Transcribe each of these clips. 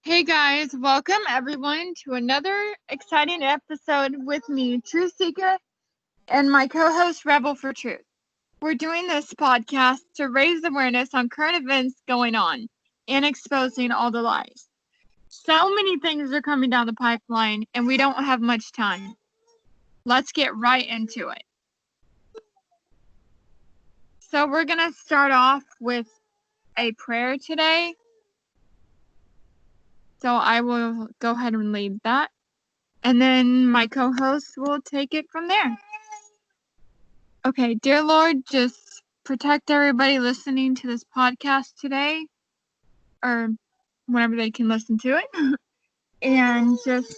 Hey guys, welcome everyone to another exciting episode with me, Truthseeker, and my co host, Rebel for Truth. We're doing this podcast to raise awareness on current events going on and exposing all the lies. So many things are coming down the pipeline, and we don't have much time. Let's get right into it. So, we're going to start off with a prayer today. So, I will go ahead and lead that. And then my co-host will take it from there. Okay, dear Lord, just protect everybody listening to this podcast today, or whenever they can listen to it, and just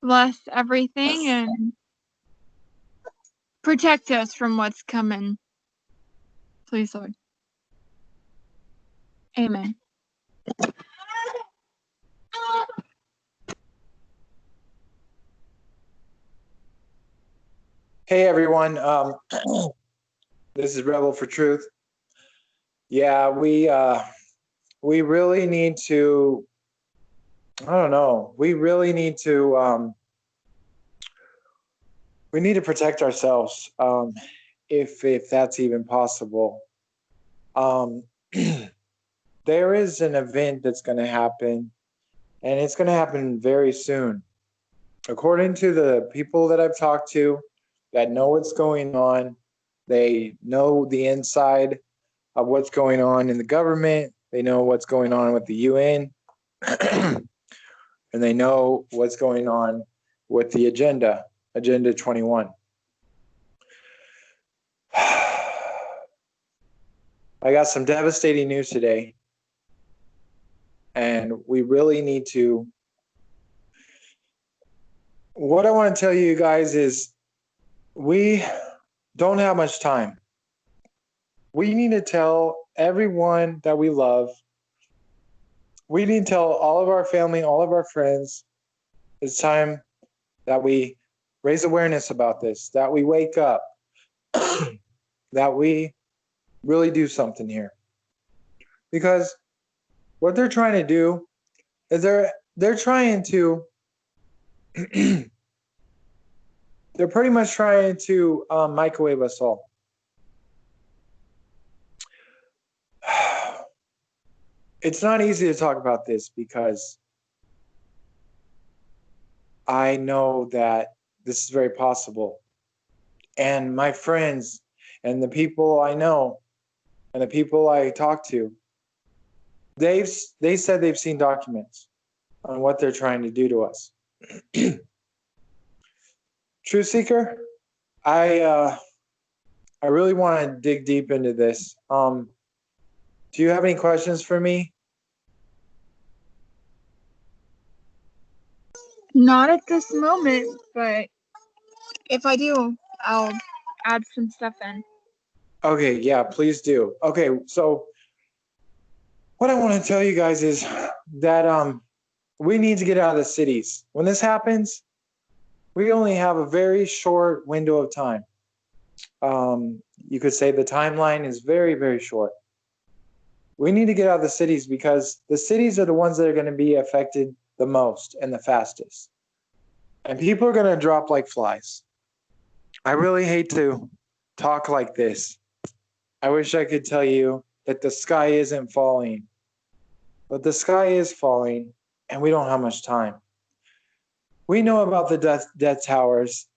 bless everything and protect us from what's coming. Please, Lord. Amen. Hey everyone, this is Rebel for Truth. Yeah, we really need to. I don't know. We really need to. We need to protect ourselves, if that's even possible. There is an event that's going to happen, and it's going to happen very soon. According to the people that I've talked to, that know what's going on, they know the inside of what's going on in the government. They know what's going on with the UN, and they know what's going on with the Agenda 21. I got some devastating news today, and we really need to. What I want to tell you guys is we don't have much time. We need to tell everyone that we love. We need to tell all of our family, all of our friends, it's time that we raise awareness about this, that we wake up, that we really do something here. Because what they're trying to do is they're trying to they're pretty much trying to microwave us all. It's not easy to talk about this because I know that this is very possible. And my friends and the people I know and the people I talk to, they said they've seen documents on what they're trying to do to us. Truthseeker, I really want to dig deep into this. Do you have any questions for me? Not at this moment, but if I do, I'll add some stuff in. Okay, yeah, please do. Okay, so what I want to tell you guys is that we need to get out of the cities. When this happens, we only have a very short window of time. You could say the timeline is very, very short. We need to get out of the cities because the cities are the ones that are going to be affected the most and the fastest. And people are going to drop like flies. I really hate to talk like this. I wish I could tell you that the sky isn't falling. But the sky is falling, and we don't have much time. We know about the death towers.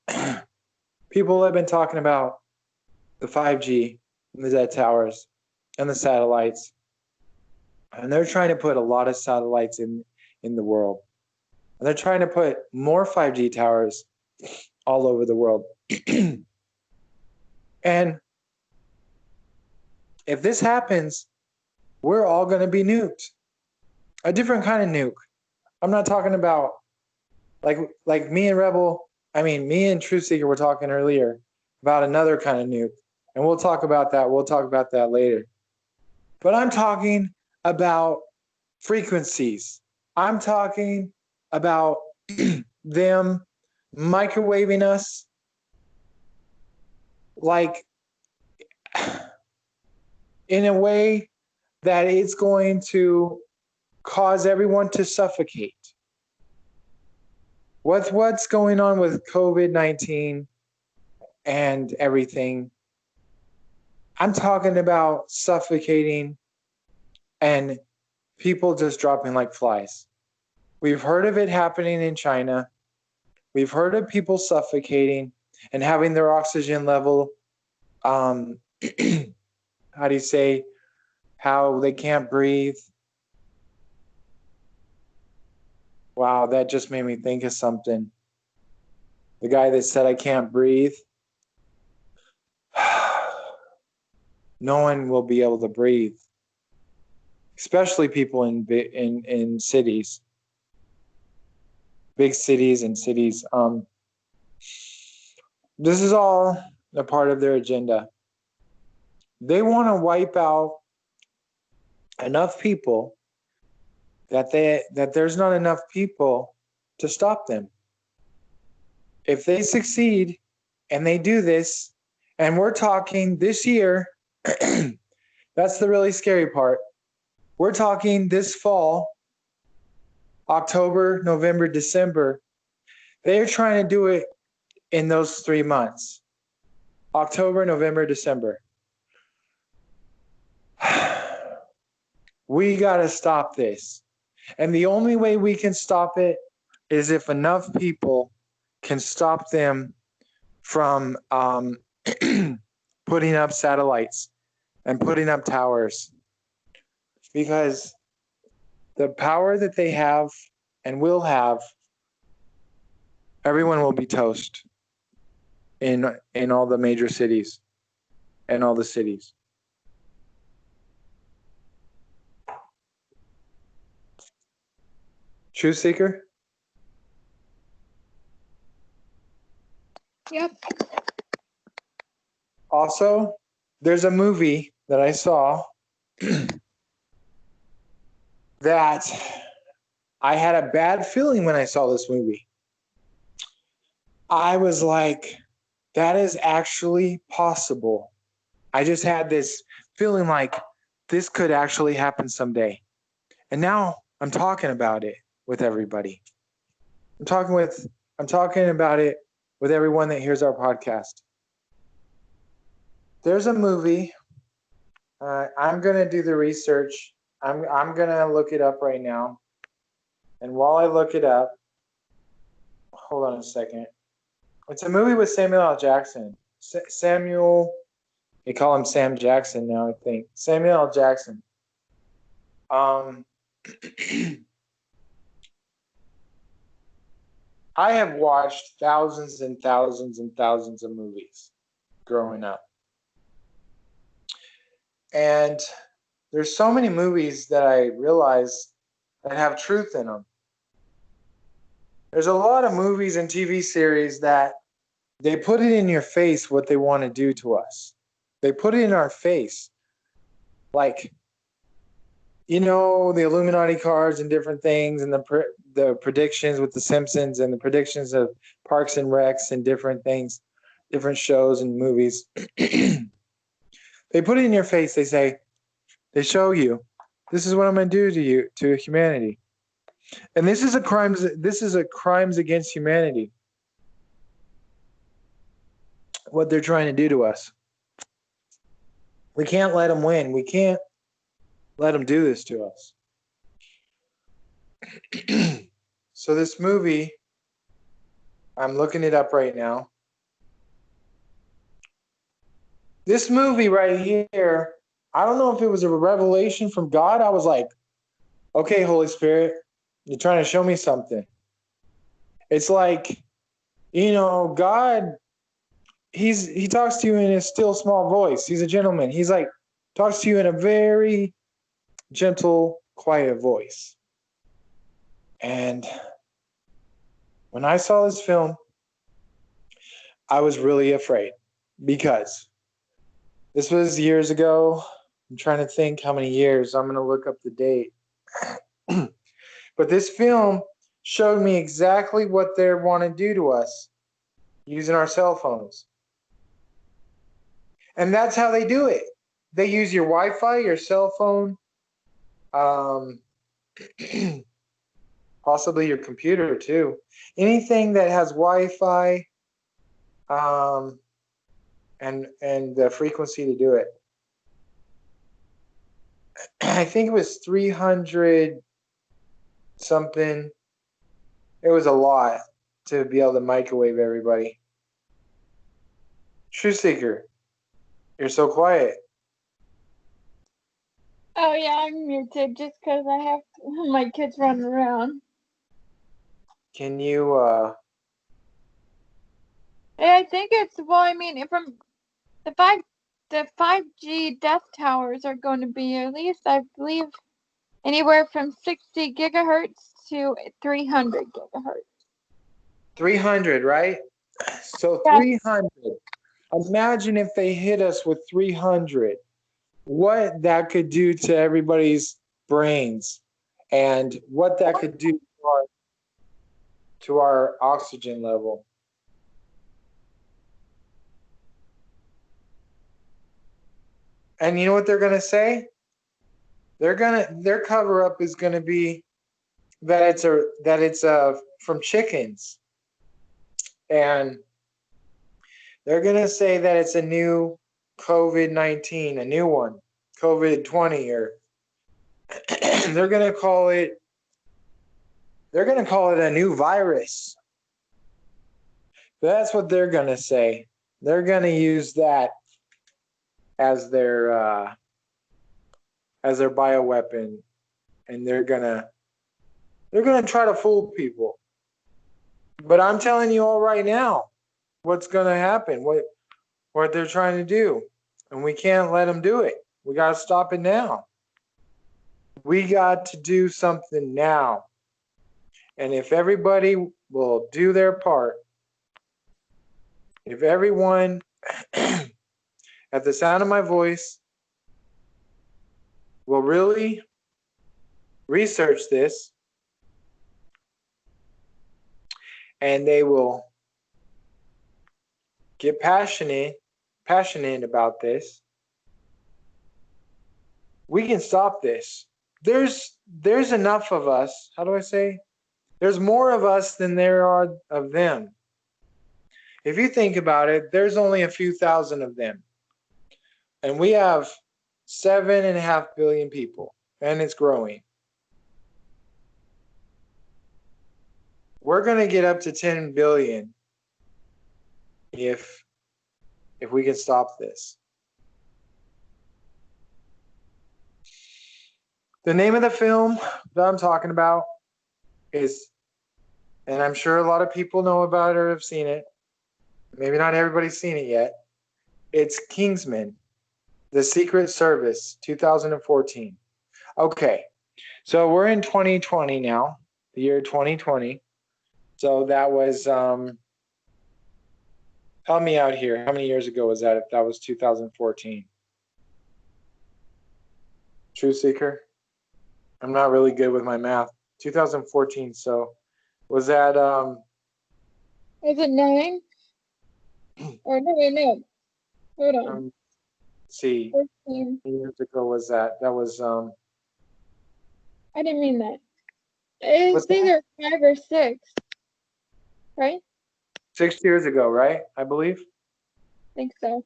People have been talking about the 5G and the death towers and the satellites. And they're trying to put a lot of satellites in the world. And they're trying to put more 5G towers all over the world. And if this happens, we're all going to be nuked. A different kind of nuke. I'm not talking about like me and Truthseeker were talking earlier about another kind of nuke. And we'll talk about that. We'll talk about that later. But I'm talking about frequencies. I'm talking about them microwaving us like in a way that it's going to cause everyone to suffocate. What's going on with COVID-19 and everything? I'm talking about suffocating and people just dropping like flies. We've heard of it happening in China. We've heard of people suffocating and having their oxygen level, how do you say, how they can't breathe. Wow, that just made me think of something. The guy that said, I can't breathe. No one will be able to breathe, especially people in cities, big cities and cities. This is all a part of their agenda. They want to wipe out enough people that there's not enough people to stop them. If they succeed and they do this, and we're talking this year, that's the really scary part. We're talking this fall, October, November, December. They're trying to do it in those 3 months. October, November, December. We got to stop this. And the only way we can stop it is if enough people can stop them from putting up satellites and putting up towers. Because the power that they have and will have, everyone will be toast in all the major cities and all the cities. Truthseeker? Yep. Also, there's a movie that I saw that I had a bad feeling when I saw this movie. I was like, that is actually possible. I just had this feeling like this could actually happen someday. And now I'm talking about it with everybody. I'm talking about it with everyone that hears our podcast. There's a movie. I'm going to do the research. I'm going to look it up right now. And while I look it up, hold on a second. It's a movie with Samuel L. Jackson. They call him Sam Jackson now, I think. Samuel L. Jackson. I have watched thousands and thousands and thousands of movies growing up. And there's so many movies that I realize that have truth in them. There's a lot of movies and TV series that they put it in your face what they want to do to us. They put it in our face. Like, the Illuminati cards and different things, and the predictions with The Simpsons, and the predictions of Parks and Recs and different things, different shows and movies. They put it in your face. They show you, this is what I'm going to do to you, to humanity. And this is a crimes against humanity. What they're trying to do to us. We can't let them win. We can't let them do this to us. So this movie, I'm looking it up right now. This movie right here, I don't know if it was a revelation from God. I was like, okay, Holy Spirit, you're trying to show me something. It's like, God, he talks to you in a still small voice. He's a gentleman. He's like, talks to you in a very gentle, quiet voice. And when I saw this film, I was really afraid because this was years ago. I'm trying to think how many years. I'm going to look up the date. But this film showed me exactly what they want to do to us using our cell phones. And that's how they do it. They use your Wi-Fi, your cell phone, Possibly your computer too. Anything that has Wi-Fi, and the frequency to do it. I think it was 300 something. It was a lot to be able to microwave everybody. Truthseeker, you're so quiet. Oh yeah, I'm muted just because I have my kids running around. Can you Yeah, I think it's I mean, from the 5G death towers are going to be at least, I believe, anywhere from 60 gigahertz to 300 gigahertz. 300, right? So Yes. 300. Imagine if they hit us with 300. What that could do to everybody's brains, and what that could do to our oxygen level. And you know what they're gonna say? Their cover up is gonna be that it's from chickens, and they're gonna say that it's a new COVID-19, a new one, COVID-20, or they're gonna call it a new virus. That's what they're gonna say. They're gonna use that as their bioweapon, and they're gonna try to fool people. But I'm telling you all right now, what's gonna happen, what they're trying to do, and we can't let them do it. We gotta stop it now. We got to do something now. And if everybody will do their part, if everyone at the sound of my voice will really research this, and they will get passionate about this, we can stop this. There's enough of us. How do I say? There's more of us than there are of them. If you think about it, there's only a few thousand of them. And we have 7.5 billion people, and it's growing. We're going to get up to 10 billion if we can stop this. The name of the film that I'm talking about is, and I'm sure a lot of people know about it or have seen it, maybe not everybody's seen it yet. It's Kingsman, The Secret Service, 2014. Okay, so we're in 2020 now, the year 2020. So that was, help me out here. How many years ago was that, if that was 2014? Truthseeker? I'm not really good with my math. 2014, so was that, Is it 9? Or no. Hold on. let's see, 14. how many years ago was that? That was, I didn't mean that. It's that? either 5 or 6, right? 6 years ago, right? I believe. I think so.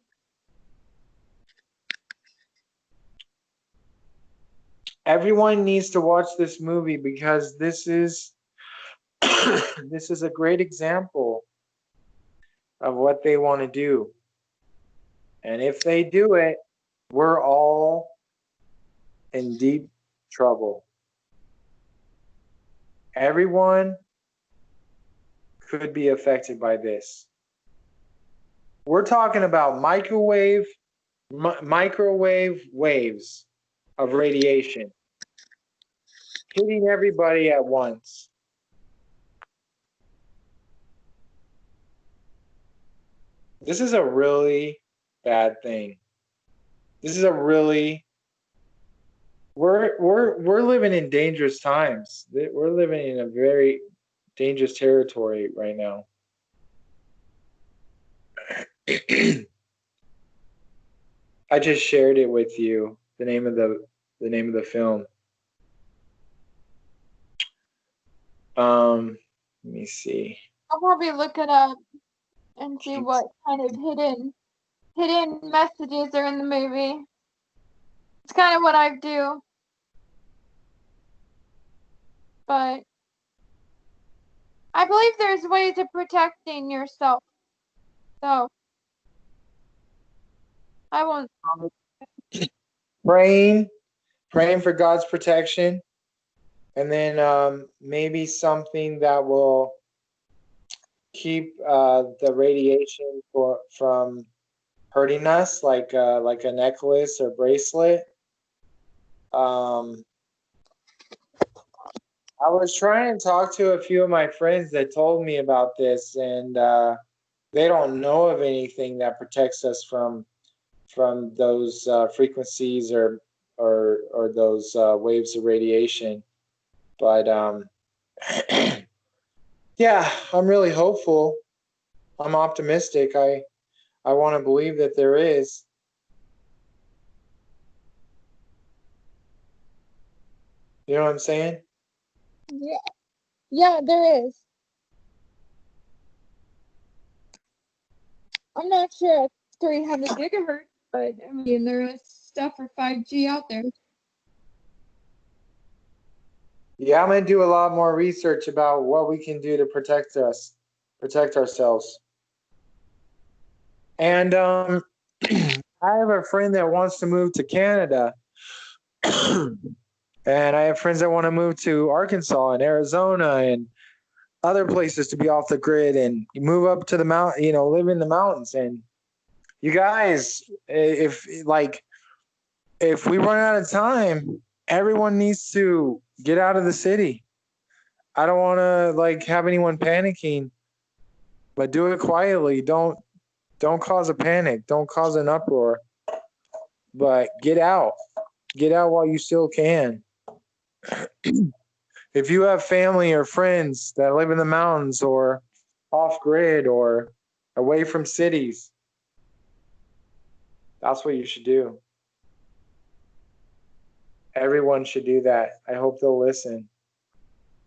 Everyone needs to watch this movie, because this is this is a great example of what they want to do. And if they do it, we're all in deep trouble. Everyone could be affected by this. We're talking about microwave waves of radiation hitting everybody at once. This is a really bad thing. This is a really, we're living in dangerous times. We're living in a very dangerous territory right now. I just shared it with you, the name of the film. Let me see. I'll probably look it up and see what kind of hidden messages are in the movie. It's kind of what I do. But I believe there's ways of protecting yourself. So I won't. Praying for God's protection, and then maybe something that will keep the radiation from hurting us, like a necklace or bracelet. I was trying to talk to a few of my friends that told me about this, and they don't know of anything that protects us from those frequencies or those waves of radiation. But yeah, I'm really hopeful. I'm optimistic. I want to believe that there is. You know what I'm saying? Yeah, there is. I'm not sure if 300 gigahertz, but I mean, there is stuff for 5G out there. Yeah, I'm going to do a lot more research about what we can do to protect ourselves. And I have a friend that wants to move to Canada. And I have friends that want to move to Arkansas and Arizona and other places to be off the grid and move up to the mountain, live in the mountains. And you guys, if we run out of time, everyone needs to get out of the city. I don't want to have anyone panicking, but do it quietly. Don't cause a panic. Don't cause an uproar. But get out. Get out while you still can. If you have family or friends that live in the mountains or off grid or away from cities, that's what you should do. Everyone should do that. I hope they'll listen.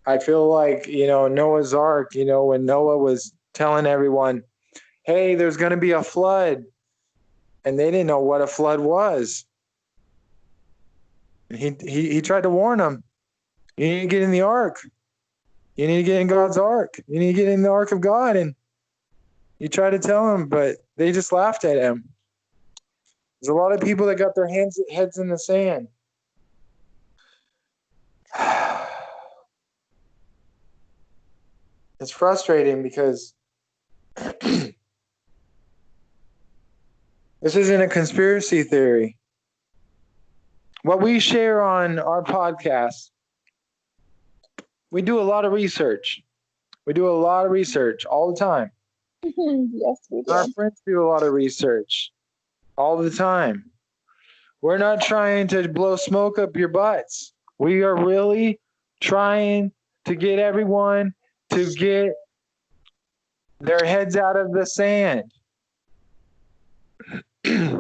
I feel like, Noah's Ark, when Noah was telling everyone, hey, there's going to be a flood. And they didn't know what a flood was. He tried to warn them. You need to get in the ark. You need to get in God's ark. You need to get in the ark of God. And you try to tell them, but they just laughed at him. There's a lot of people that got their heads in the sand. It's frustrating because this isn't a conspiracy theory. What we share on our podcast, we do a lot of research. We do a lot of research all the time. Yes, we do. Our friends do a lot of research all the time. We're not trying to blow smoke up your butts. We are really trying to get everyone to get their heads out of the sand.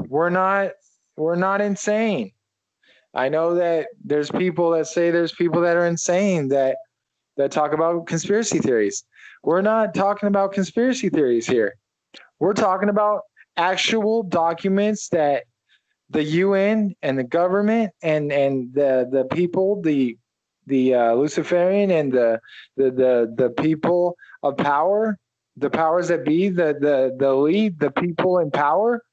We're not insane. I know that there's people that say there's people that are insane that talk about conspiracy theories. We're not talking about conspiracy theories here. We're talking about actual documents that the UN and the government and the people, the Luciferian and the people of power, the powers that be, the elite, the people in power,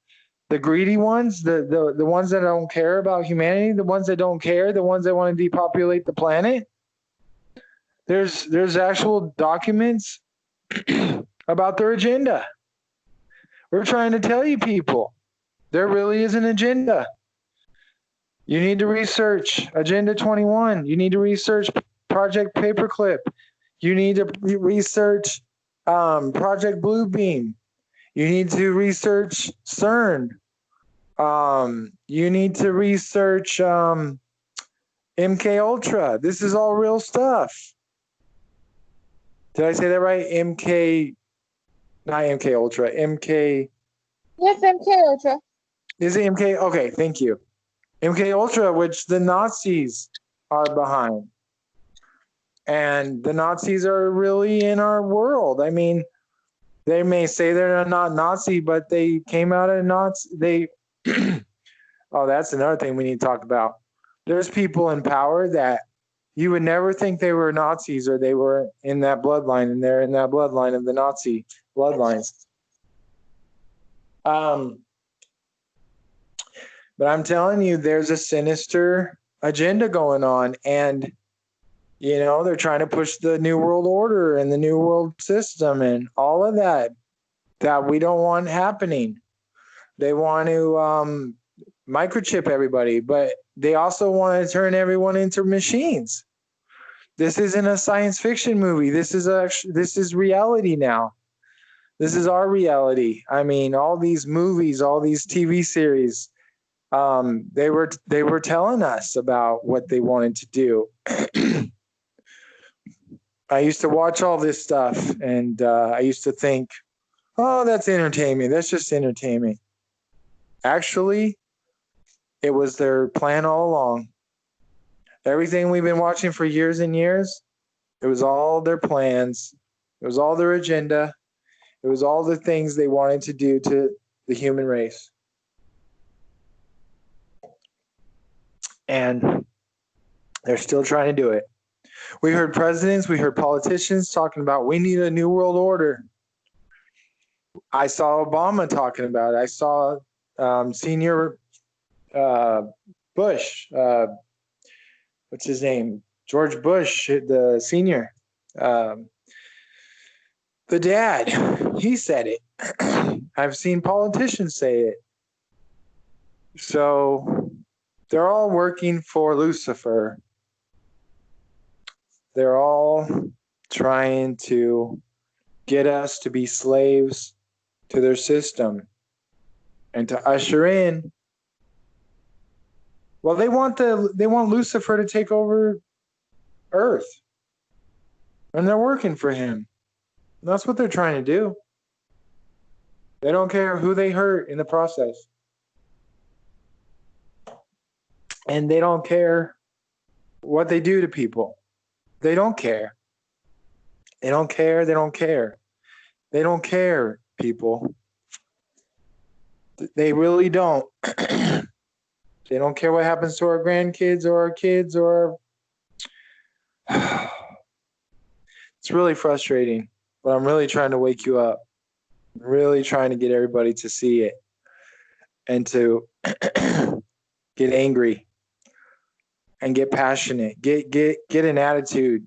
the greedy ones, the ones that don't care about humanity, the ones that don't care, the ones that want to depopulate the planet. There's actual documents about their agenda. We're trying to tell you people, there really is an agenda. You need to research Agenda 21. You need to research Project Paperclip. You need to research Project Bluebeam. You need to research CERN. You need to research MK Ultra. This is all real stuff. Did I say that right? Not MK Ultra. MK. Yes, MK Ultra. Is it MK? Okay, thank you. MK Ultra, which the Nazis are behind. And the Nazis are really in our world. I mean, they may say they're not Nazi, but they came out of Nazi. Oh, that's another thing we need to talk about. There's people in power that you would never think they were Nazis or they were in that bloodline, and they're in that bloodline of the Nazi bloodlines. But I'm telling you, there's a sinister agenda going on, and they're trying to push the New World Order and the New World System and all of that we don't want happening. They want to microchip everybody, but they also want to turn everyone into machines. This isn't a science fiction movie. This is reality now. This is our reality. I mean, all these movies, all these TV series, they were telling us about what they wanted to do. I used to watch all this stuff, and I used to think, oh, that's entertainment. That's just entertainment. Actually, it was their plan all along. Everything we've been watching for years and years, it was all their plans. It was all their agenda. It was all the things they wanted to do to the human race. And they're still trying to do it. We heard presidents, we heard politicians talking about we need a new world order. I saw Obama talking about it. I saw Senior Bush, what's his name? George Bush, the senior, the dad, he said it. I've seen politicians say it. So they're all working for Lucifer. They're all trying to get us to be slaves to their system and to usher in. Well, they want Lucifer to take over Earth, and they're working for him. That's what they're trying to do. They don't care who they hurt in the process, and they don't care what they do to people. They don't care. They don't care. They don't care. They don't care, people. They really don't. They don't care what happens to our grandkids or our kids or it's really frustrating, but I'm really trying to wake you up. I'm really trying to get everybody to see it and to get angry and get passionate. Get an attitude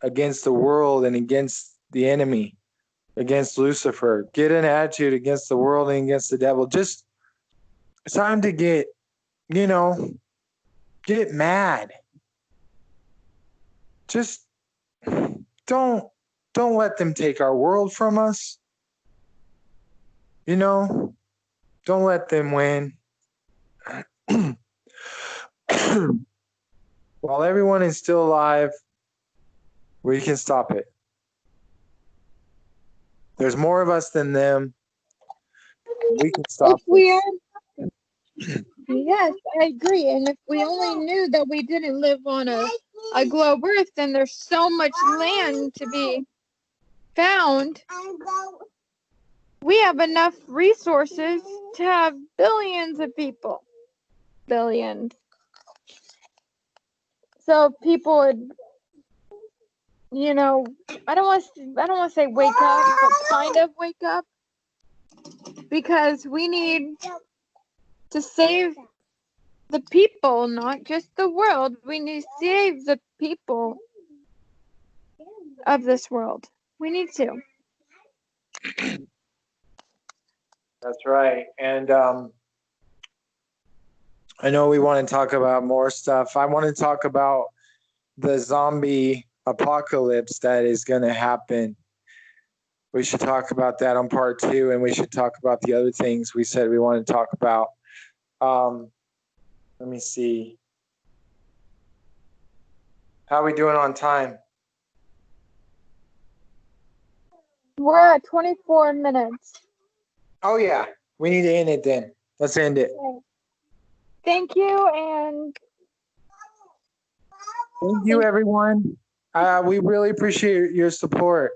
against the world and against the enemy, against Lucifer. Get an attitude against the world and against the devil. Just it's time to get mad. Just don't let them take our world from us. Don't let them win. While everyone is still alive, we can stop it. There's more of us than them. We can stop it. Yes, I agree. And if we only knew that we didn't live on a globe Earth, then there's so much land to be found. We have enough resources to have billions of people. Billions. So people would, I don't want to say wake up, but kind of wake up, because we need to save the people, not just the world. We need to save the people of this world. We need to. That's right. And I know we want to talk about more stuff. I want to talk about the zombie apocalypse that is going to happen. We should talk about that on part 2, and we should talk about the other things we said we want to talk about. Let me see. How are we doing on time? We're at 24 minutes. Oh, yeah. We need to end it then. Let's end it. Okay. Thank you, and thank you, everyone. We really appreciate your support.